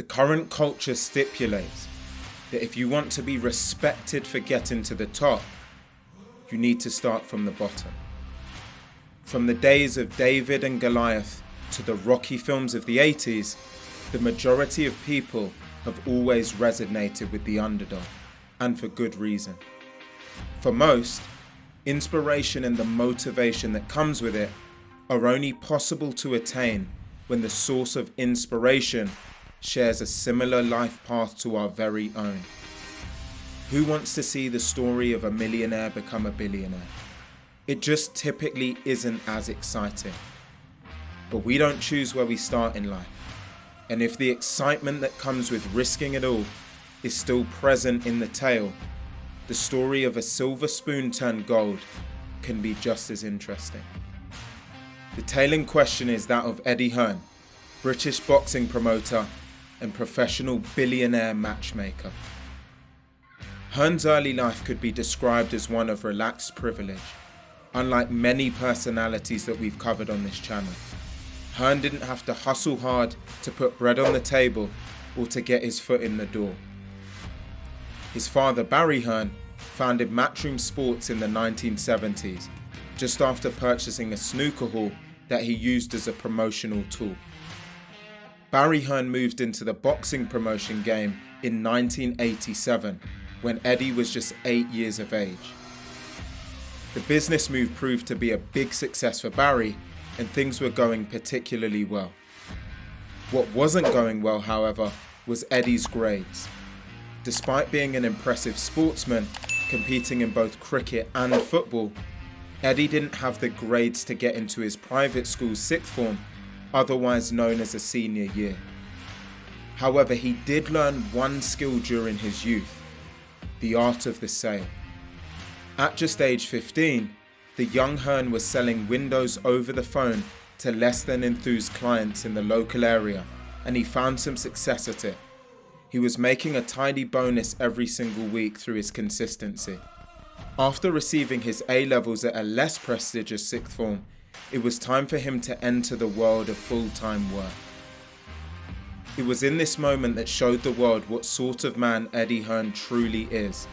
The current culture stipulates that if you want to be respected for getting to the top, you need to start from the bottom. From the days of David and Goliath to the Rocky films of the 80s, the majority of people have always resonated with the underdog, and for good reason. For most, inspiration and the motivation that comes with it are only possible to attain when the source of inspiration shares a similar life path to our very own. Who wants to see the story of a millionaire become a billionaire? It just typically isn't as exciting. But we don't choose where we start in life. And if the excitement that comes with risking it all is still present in the tale, the story of a silver spoon turned gold can be just as interesting. The tale in question is that of Eddie Hearn, British boxing promoter and professional billionaire matchmaker. Hearn's early life could be described as one of relaxed privilege. Unlike many personalities that we've covered on this channel, Hearn didn't have to hustle hard to put bread on the table or to get his foot in the door. His father, Barry Hearn, founded MATCHROOM Sports in the 1970s, just after purchasing a snooker hall that he used as a promotional tool. Barry Hearn moved into the boxing promotion game in 1987, when Eddie was just 8 years of age. The business move proved to be a big success for Barry, and things were going particularly well. What wasn't going well, however, was Eddie's grades. Despite being an impressive sportsman, competing in both cricket and football, Eddie didn't have the grades to get into his private school's sixth form, otherwise known as a senior year. However, he did learn one skill during his youth: the art of the sale. At just age 15, the young Hearn was selling windows over the phone to less than enthused clients in the local area, and he found some success at it. He was making a tidy bonus every single week through his consistency. After receiving his A-levels at a less prestigious sixth form, it was time for him to enter the world of full-time work. It was in this moment that showed the world what sort of man Eddie Hearn truly is.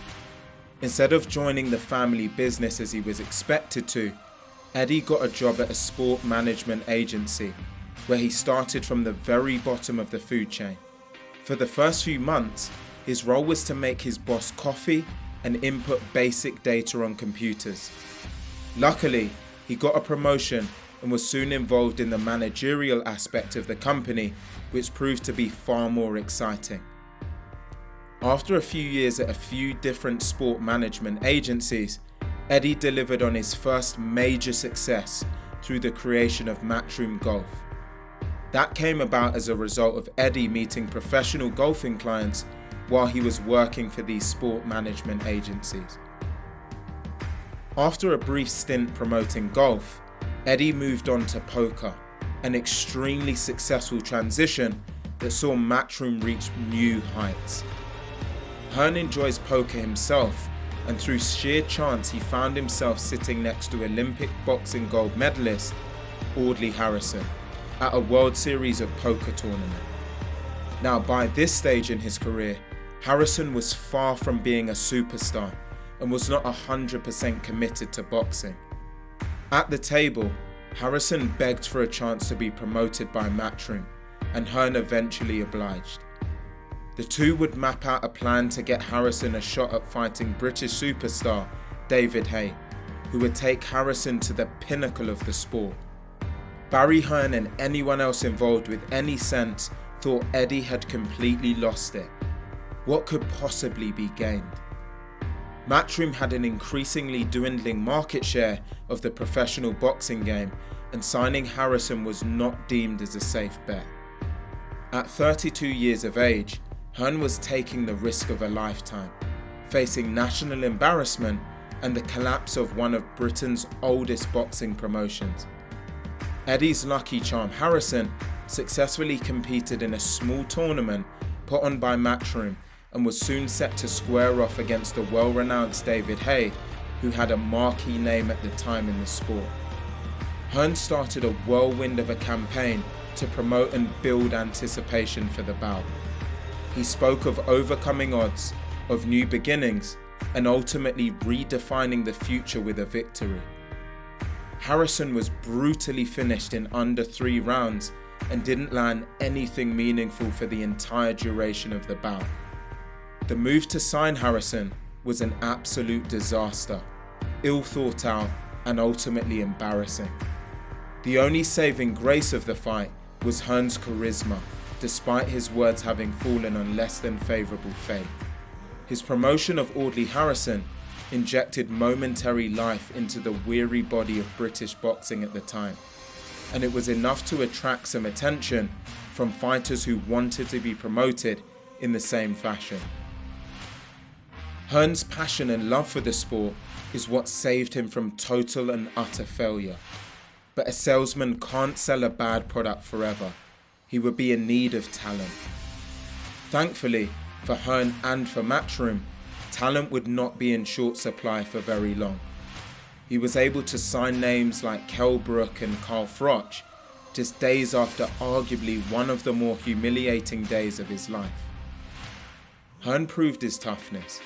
Instead of joining the family business as he was expected to, Eddie got a job at a sport management agency, where he started from the very bottom of the food chain. For the first few months, his role was to make his boss coffee and input basic data on computers. Luckily, he got a promotion and was soon involved in the managerial aspect of the company, which proved to be far more exciting. After a few years at a few different sport management agencies, Eddie delivered on his first major success through the creation of MATCHROOM Golf. That came about as a result of Eddie meeting professional golfing clients while he was working for these sport management agencies. After a brief stint promoting golf, Eddie moved on to poker, an extremely successful transition that saw MATCHROOM reach new heights. Hearn enjoys poker himself, and through sheer chance he found himself sitting next to Olympic boxing gold medalist Audley Harrison at a World Series of Poker tournament. Now, by this stage in his career, Harrison was far from being a superstar and was not 100% committed to boxing. At the table, Harrison begged for a chance to be promoted by MATCHROOM, and Hearn eventually obliged. The two would map out a plan to get Harrison a shot at fighting British superstar David Haye, who would take Harrison to the pinnacle of the sport. Barry Hearn and anyone else involved with any sense thought Eddie had completely lost it. What could possibly be gained? MATCHROOM had an increasingly dwindling market share of the professional boxing game, and signing Harrison was not deemed as a safe bet. At 32 years of age, Hearn was taking the risk of a lifetime, facing national embarrassment and the collapse of one of Britain's oldest boxing promotions. Eddie's lucky charm, Harrison, successfully competed in a small tournament put on by MATCHROOM and was soon set to square off against the well-renowned David Haye, who had a marquee name at the time in the sport. Hearn started a whirlwind of a campaign to promote and build anticipation for the bout. He spoke of overcoming odds, of new beginnings, and ultimately redefining the future with a victory. Harrison was brutally finished in under 3 rounds and didn't land anything meaningful for the entire duration of the bout. The move to sign Harrison was an absolute disaster, ill thought out and ultimately embarrassing. The only saving grace of the fight was Hearn's charisma, despite his words having fallen on less than favourable fate. His promotion of Audley Harrison injected momentary life into the weary body of British boxing at the time, and it was enough to attract some attention from fighters who wanted to be promoted in the same fashion. Hearn's passion and love for the sport is what saved him from total and utter failure. But a salesman can't sell a bad product forever. He would be in need of talent. Thankfully, for Hearn and for MATCHROOM, talent would not be in short supply for very long. He was able to sign names like Kell Brook and Carl Froch just days after arguably one of the more humiliating days of his life. Hearn proved his toughness.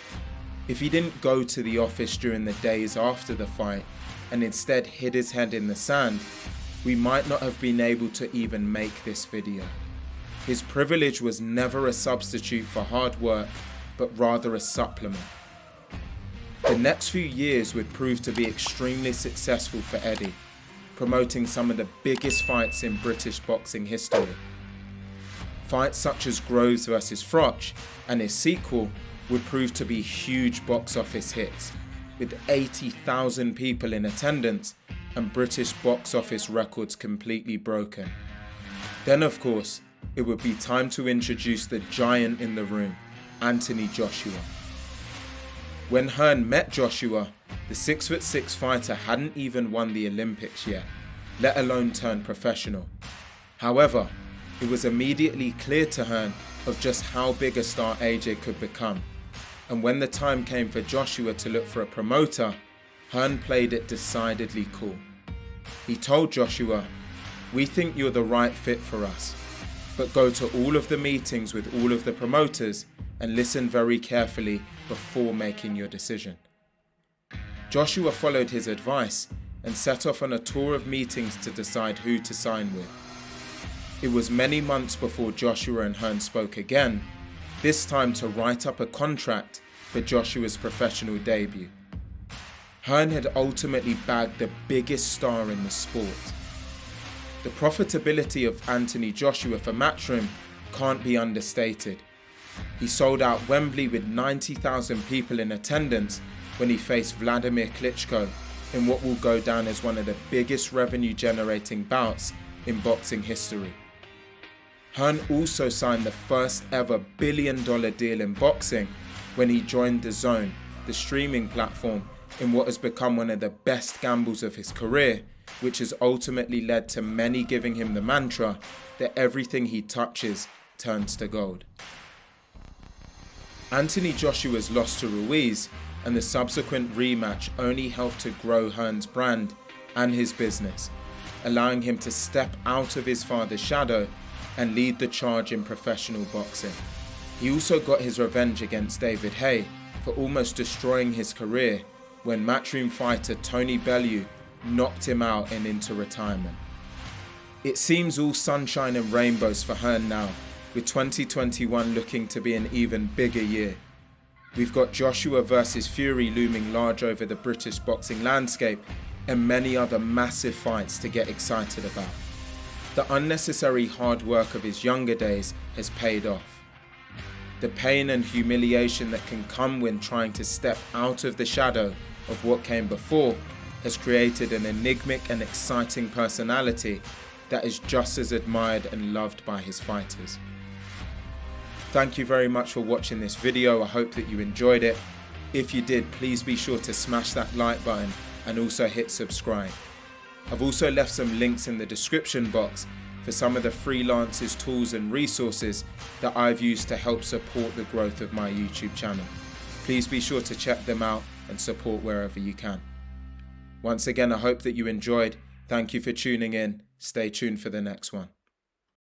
If he didn't go to the office during the days after the fight and instead hid his head in the sand, we might not have been able to even make this video. His privilege was never a substitute for hard work, but rather a supplement. The next few years would prove to be extremely successful for Eddie, promoting some of the biggest fights in British boxing history. Fights such as Groves vs Froch and his sequel would prove to be huge box office hits, with 80,000 people in attendance and British box office records completely broken. Then of course, it would be time to introduce the giant in the room, Anthony Joshua. When Hearn met Joshua, the 6'6" fighter hadn't even won the Olympics yet, let alone turned professional. However, it was immediately clear to Hearn of just how big a star AJ could become. And when the time came for Joshua to look for a promoter, Hearn played it decidedly cool. He told Joshua, "We think you're the right fit for us, but go to all of the meetings with all of the promoters and listen very carefully before making your decision." Joshua followed his advice and set off on a tour of meetings to decide who to sign with. It was many months before Joshua and Hearn spoke again, this time to write up a contract for Joshua's professional debut. Hearn had ultimately bagged the biggest star in the sport. The profitability of Anthony Joshua for MATCHROOM can't be understated. He sold out Wembley with 90,000 people in attendance when he faced Vladimir Klitschko in what will go down as one of the biggest revenue generating bouts in boxing history. Hearn also signed the first ever $1 billion deal in boxing when he joined DAZN, the streaming platform, in what has become one of the best gambles of his career, which has ultimately led to many giving him the mantra that everything he touches turns to gold. Anthony Joshua's loss to Ruiz and the subsequent rematch only helped to grow Hearn's brand and his business, allowing him to step out of his father's shadow and lead the charge in professional boxing. He also got his revenge against David Haye for almost destroying his career when MATCHROOM fighter Tony Bellew knocked him out and into retirement. It seems all sunshine and rainbows for Hearn now, with 2021 looking to be an even bigger year. We've got Joshua versus Fury looming large over the British boxing landscape and many other massive fights to get excited about. The unnecessary hard work of his younger days has paid off. The pain and humiliation that can come when trying to step out of the shadow of what came before has created an enigmatic and exciting personality that is just as admired and loved by his fighters. Thank you very much for watching this video. I hope that you enjoyed it. If you did, please be sure to smash that like button and also hit subscribe. I've also left some links in the description box for some of the freelancers, tools and resources that I've used to help support the growth of my YouTube channel. Please be sure to check them out and support wherever you can. Once again, I hope that you enjoyed. Thank you for tuning in. Stay tuned for the next one.